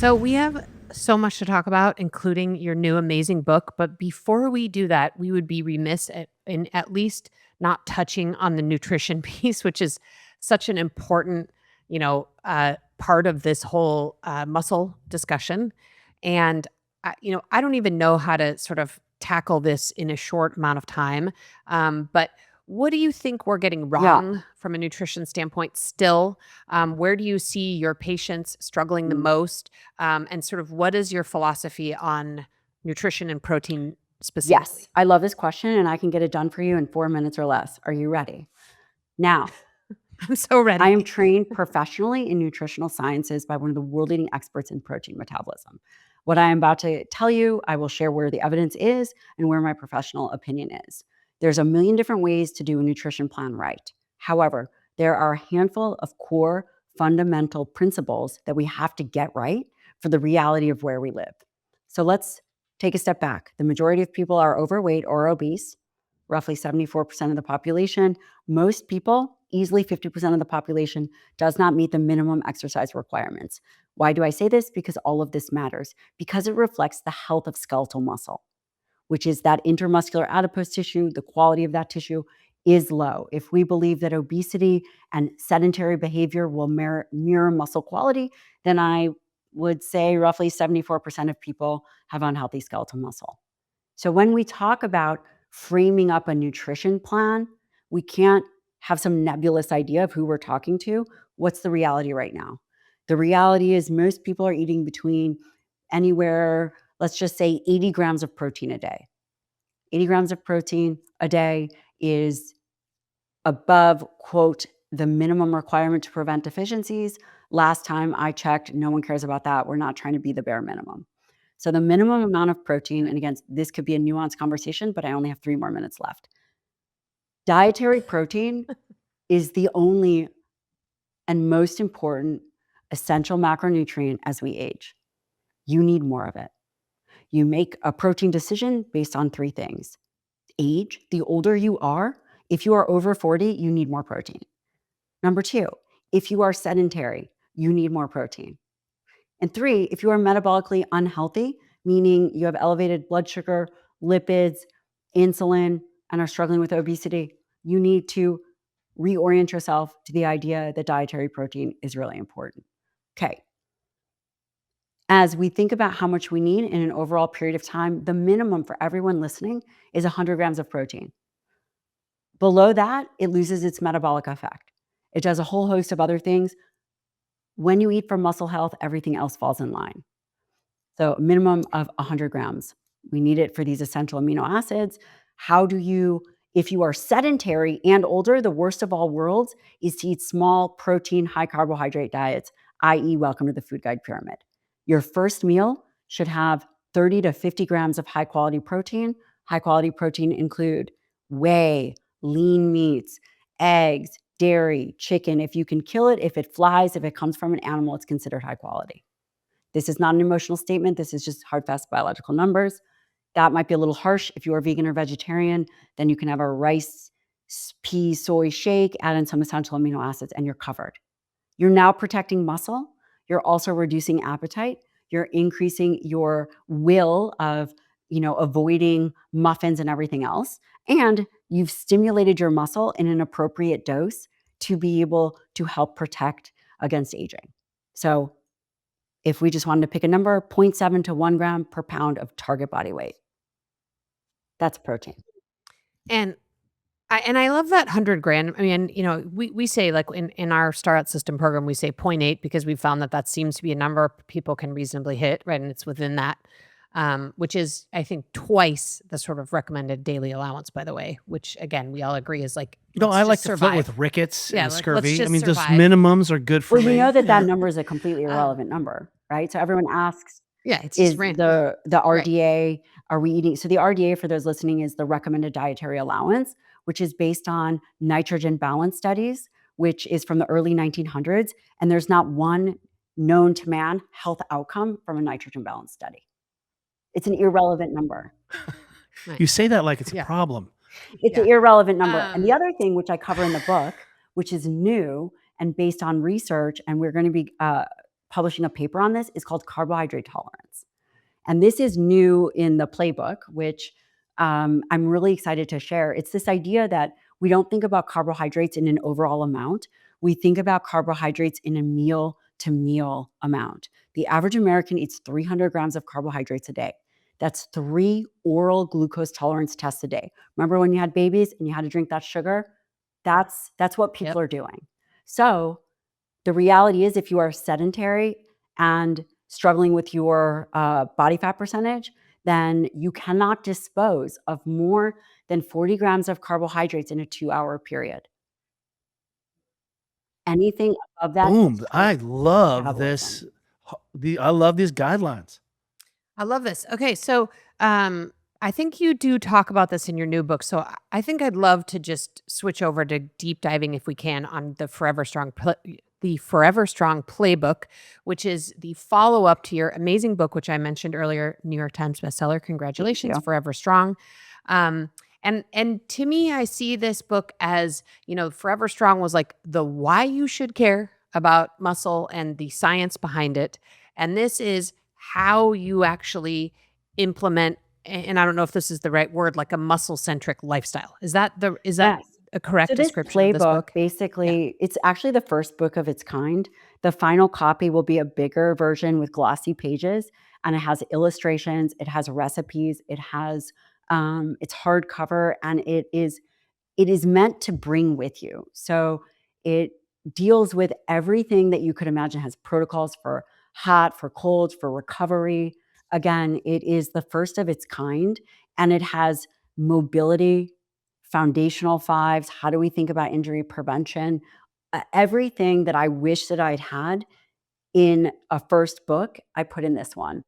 So we have so much to talk about, including your new amazing book. But before we do that, we would be remiss in at least not touching on the nutrition piece, which is such an important, part of this whole muscle discussion. And I don't even know how to sort of tackle this in a short amount of time. But what do you think we're getting Yeah. wrong from a nutrition standpoint still? Where do you see your patients struggling the Mm. most? And sort of what is your philosophy on nutrition and protein Yes. specifically? I love this question, and I can get it done for you in 4 minutes or less. Are you ready? Now, I'm so I ready. am trained professionally in nutritional sciences by one of the world leading experts in protein metabolism. What I am about to tell you, I will share where the evidence is and where my professional opinion is. There's a million different ways to do a nutrition plan right. However, there are a handful of core fundamental principles that we have to get right for the reality of where we live. So let's take a step back. The majority of people are overweight or obese, roughly 74% of the population. Most people, easily 50% of the population, does not meet the minimum exercise requirements. Why do I say this? Because all of this matters. Because it reflects the health of skeletal muscle, which is that intermuscular adipose tissue. The quality of that tissue is low. If we believe that obesity and sedentary behavior will mirror muscle quality, then I would say roughly 74% of people have unhealthy skeletal muscle. So when we talk about framing up a nutrition plan, we can't have some nebulous idea of who we're talking to. What's the reality right now? The reality is most people are eating between anywhere, let's just say 80 grams of protein a day. 80 grams of protein a day is above, quote, the minimum requirement to prevent deficiencies. Last time I checked, no one cares about that. We're not trying to be the bare minimum. So the minimum amount of protein, and again, this could be a nuanced conversation, but I only have 3 more minutes left. Dietary protein is the only and most important essential macronutrient as we age. You need more of it. You make a protein decision based on 3 things. Age, the older you are, if you are over 40, you need more protein. Number 2, if you are sedentary, you need more protein. And 3, if you are metabolically unhealthy, meaning you have elevated blood sugar, lipids, insulin, and are struggling with obesity, you need to reorient yourself to the idea that dietary protein is really important. Okay. As we think about how much we need in an overall period of time, the minimum for everyone listening is 100 grams of protein. Below that, it loses its metabolic effect. It does a whole host of other things. When you eat for muscle health, everything else falls in line. So a minimum of 100 grams. We need it for these essential amino acids. How do you, if you are sedentary and older, the worst of all worlds is to eat small protein, high carbohydrate diets, i.e., welcome to the food guide pyramid. Your first meal should have 30 to 50 grams of high quality protein. High quality protein include whey, lean meats, eggs, dairy, chicken. If you can kill it, if it flies, if it comes from an animal, it's considered high quality. This is not an emotional statement. This is just hard, fast biological numbers. That might be a little harsh. If you are vegan or vegetarian, then you can have a rice, pea, soy shake, add in some essential amino acids, and you're covered. You're now protecting muscle. You're also reducing appetite. You're increasing your will of, avoiding muffins and everything else. And you've stimulated your muscle in an appropriate dose to be able to help protect against aging. So if we just wanted to pick a number, 0.7 to 1 gram per pound of target body weight. That's protein. And I love that 100 grand. I mean, we say like in our Star Out System program, we say zero point 0.8 because we found that seems to be a number people can reasonably hit, right? And it's within that, which is, I think, twice the sort of recommended daily allowance, by the way, which again, we all agree is like, let's I just like to flirt survive. with rickets Yeah, and like, let's scurvy. I just mean, those survive. minimums are good for Well, you me. know that Yeah. number is a completely irrelevant number, right? So everyone asks, Yeah, it's just is random. the Right. RDA, are we eating? So the RDA, for those listening, is the recommended dietary allowance, which is based on nitrogen balance studies, which is from the early 1900s. And there's not one known to man health outcome from a nitrogen balance study. It's an irrelevant number. You say that like it's a Yeah. problem. It's Yeah. an irrelevant number. And the other thing, which I cover in the book, which is new and based on research, and we're going to be publishing a paper on this, is called carbohydrate tolerance. And this is new in the playbook, which I'm really excited to share. It's this idea that we don't think about carbohydrates in an overall amount. We think about carbohydrates in a meal to meal amount. The average American eats 300 grams of carbohydrates a day. That's 3 oral glucose tolerance tests a day. Remember when you had babies and you had to drink that sugar? That's what Yep. people are doing. So the reality is, if you are sedentary and struggling with your body fat percentage, then you cannot dispose of more than 40 grams of carbohydrates in a 2-hour period. Anything above that Boom. I disrupts love metabolism. this. I love these guidelines. I love this. Okay, so I think you do talk about this in your new book. So I think I'd love to just switch over to deep diving, if we can, on the Forever Strong playbook, which is the follow up to your amazing book, which I mentioned earlier, New York Times bestseller. Thank Congratulations, you. Forever Strong. Um, and to me, I see this book as, Forever Strong was like the why you should care about muscle and the science behind it. And this is how you actually implement, and I don't know if this is the right word, like a muscle-centric lifestyle. Is that Yes. a So correct this description of this playbook, book? Yeah. basically, it's actually the first book of its kind. The final copy will be a bigger version with glossy pages, and it has illustrations, it has recipes, it has it's hardcover, and it is meant to bring with you. So it deals with everything that you could imagine, has protocols for hot, for cold, for recovery. Again, it is the first of its kind, and it has mobility, foundational fives, how do we think about injury prevention, everything that I wish that I'd had in a first book, I put in this one.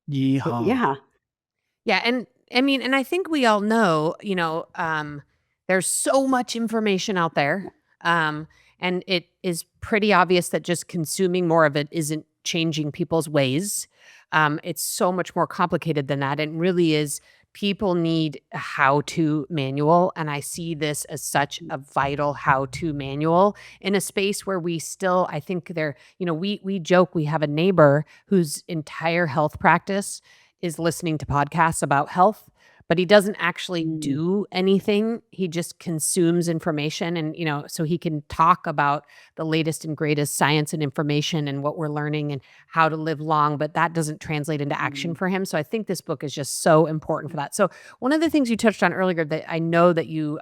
So Yeehaw. yeah. Yeah, and I mean, and I think we all know, there's so much information out there, and it is pretty obvious that just consuming more of it isn't changing people's ways. It's so much more complicated than that. And really is people need a how-to manual, and I see this as such a vital how-to manual in a space where we still, I think there, we joke we have a neighbor whose entire health practice is listening to podcasts about health, but he doesn't actually Mm, do anything. He just consumes information and, so he can talk about the latest and greatest science and information and what we're learning and how to live long, but that doesn't translate into action mm, for him. So I think this book is just so important for that. So one of the things you touched on earlier that I know that you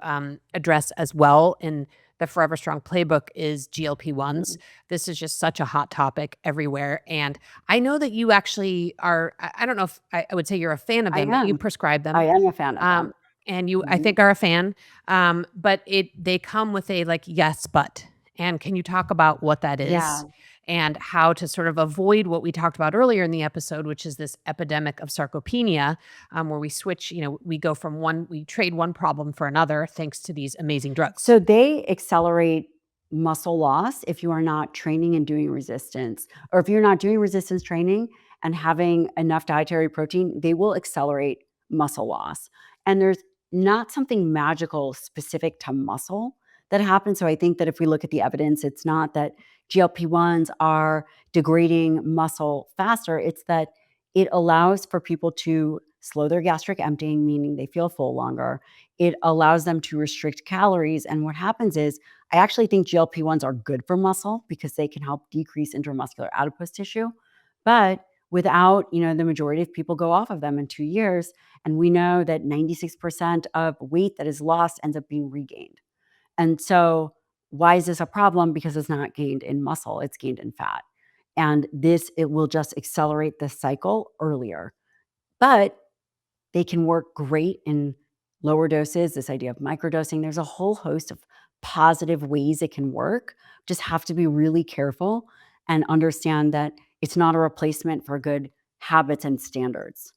address as well in the Forever Strong playbook is GLP-1s. mm. This is just such a hot topic everywhere. And I know that you actually are, I don't know if I would say you're a fan of I them, but you am. prescribe I them. am a fan of them. Um, and you, I Mhm. think, are a fan. But they come with a like, yes, but. And can you talk about what that Yeah. is and how to sort of avoid what we talked about earlier in the episode, which is this epidemic of sarcopenia, where we switch, we trade one problem for another thanks to these amazing drugs. So they accelerate muscle loss if you are not training and doing resistance, or if you're not doing resistance training and having enough dietary protein, they will accelerate muscle loss. And there's not something magical specific to muscle that happens. So I think that if we look at the evidence, it's not that GLP-1s are degrading muscle faster, it's that it allows for people to slow their gastric emptying, meaning they feel full longer. It allows them to restrict calories. And what happens is, I actually think GLP-1s are good for muscle because they can help decrease intramuscular adipose tissue. But without, the majority of people go off of them in 2 years. And we know that 96% of weight that is lost ends up being regained. And so, why is this a problem? Because it's not gained in muscle, it's gained in fat. And it will just accelerate the cycle earlier. But they can work great in lower doses, this idea of microdosing. There's a whole host of positive ways it can work. Just have to be really careful and understand that it's not a replacement for good habits and standards.